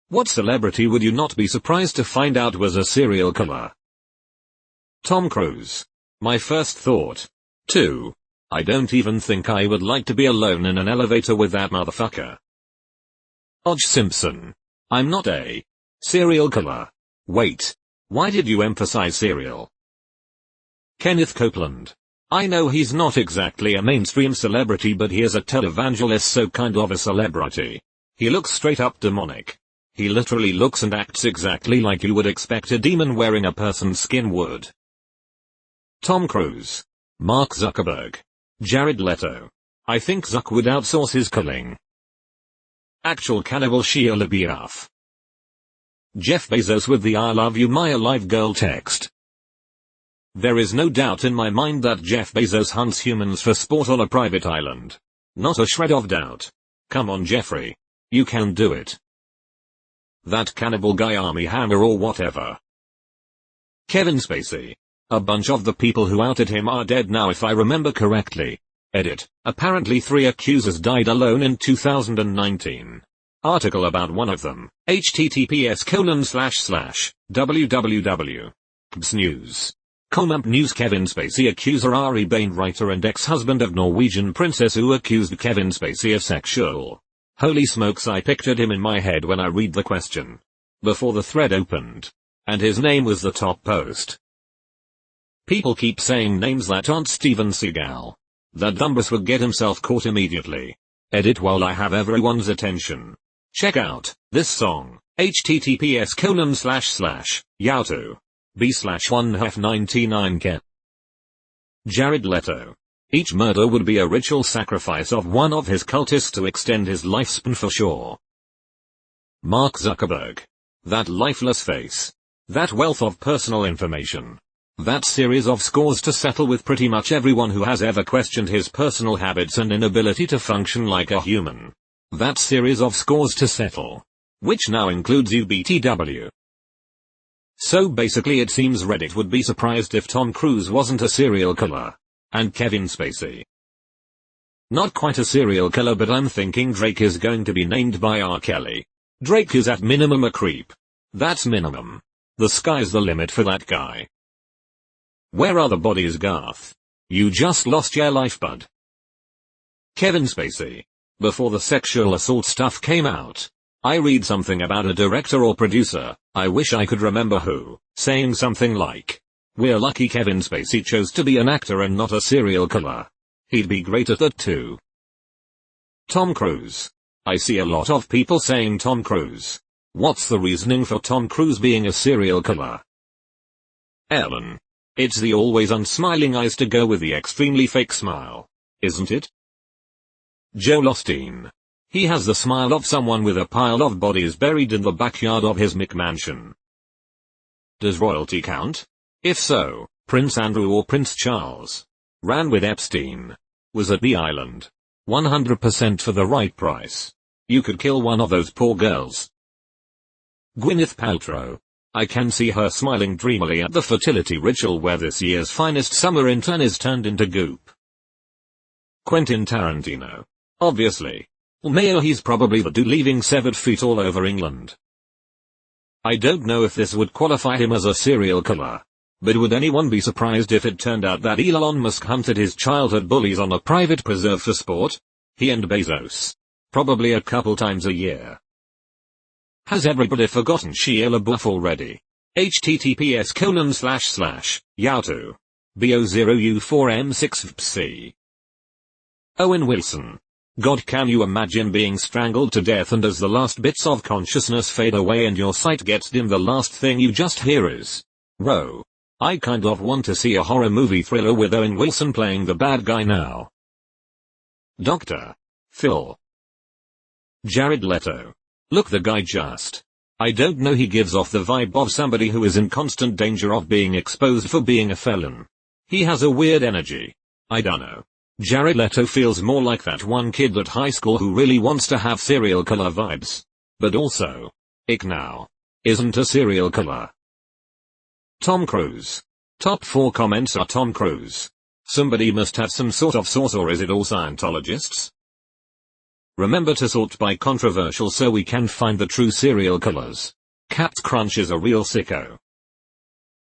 What celebrity would you not be surprised to find out was a serial killer? Tom Cruise. My first thought. 2. I don't even think I would like to be alone in an elevator with that motherfucker. O.J. Simpson. I'm not a serial killer. Wait. Why did you emphasize serial? Kenneth Copeland. I know he's not exactly a mainstream celebrity, but he is a televangelist, so kind of a celebrity. He looks straight up demonic. He literally looks and acts exactly like you would expect a demon wearing a person's skin would. Tom Cruise. Mark Zuckerberg. Jared Leto. I think Zuck would outsource his killing. Actual cannibal Shia LaBeouf. Jeff Bezos with the I love you my alive girl text. There is no doubt in my mind that Jeff Bezos hunts humans for sport on a private island. Not a shred of doubt. Come on Jeffrey. You can do it. That cannibal guy Army Hammer or whatever. Kevin Spacey. A bunch of the people who outed him are dead now if I remember correctly. Edit. Apparently 3 accusers died alone in 2019. Article about one of them. https://www.kbsnews.com News. Kevin Spacey accuser Ari Bain, writer and ex-husband of Norwegian princess who accused Kevin Spacey of sexual. Holy smokes, I pictured him in my head when I read the question. Before the thread opened. And his name was the top post. People keep saying names that aren't Steven Seagal. That dumbass would get himself caught immediately. Edit while I have everyone's attention. Check out this song. https://youtube.b/1f99k. Jared Leto. Each murder would be a ritual sacrifice of one of his cultists to extend his lifespan for sure. Mark Zuckerberg. That lifeless face. That wealth of personal information. That series of scores to settle with pretty much everyone who has ever questioned his personal habits and inability to function like a human. That series of scores to settle. Which now includes UBTW. So basically it seems Reddit would be surprised if Tom Cruise wasn't a serial killer. And Kevin Spacey. Not quite a serial killer, but I'm thinking Drake is going to be named by R. Kelly. Drake is at minimum a creep. That's minimum. The sky's the limit for that guy. Where are the bodies, Garth? You just lost your life, bud. Kevin Spacey. Before the sexual assault stuff came out, I read something about a director or producer, I wish I could remember who, saying something like, "We're lucky Kevin Spacey chose to be an actor and not a serial killer. He'd be great at that too." Tom Cruise. I see a lot of people saying Tom Cruise. What's the reasoning for Tom Cruise being a serial killer? Ellen. It's the always unsmiling eyes to go with the extremely fake smile, isn't it? Joel Osteen. He has the smile of someone with a pile of bodies buried in the backyard of his McMansion. Does royalty count? If so, Prince Andrew or Prince Charles ran with Epstein. Was at the island. 100% for the right price. You could kill one of those poor girls. Gwyneth Paltrow. I can see her smiling dreamily at the fertility ritual where this year's finest summer intern is turned into goop. Quentin Tarantino. Obviously. Mayo, he's probably the dude leaving severed feet all over England. I don't know if this would qualify him as a serial killer. But would anyone be surprised if it turned out that Elon Musk hunted his childhood bullies on a private preserve for sport? He and Bezos. Probably a couple times a year. Has everybody forgotten Shia LaBeouf already? https://yahoo.bo0u4m6fc. Owen Wilson. God, can you imagine being strangled to death and as the last bits of consciousness fade away and your sight gets dim, the last thing you just hear is, "Whoa." I kind of want to see a horror movie thriller with Owen Wilson playing the bad guy now. Dr. Phil. Jared Leto. Look, the guy just. I don't know, he gives off the vibe of somebody who is in constant danger of being exposed for being a felon. He has a weird energy. I dunno. Jared Leto feels more like that one kid at high school who really wants to have serial killer vibes. But also, ick now. Isn't a serial killer. Tom Cruise. Top 4 comments are Tom Cruise. Somebody must have some sort of source, or is it all Scientologists? Remember to sort by controversial so we can find the true serial killers. Capt Crunch is a real sicko.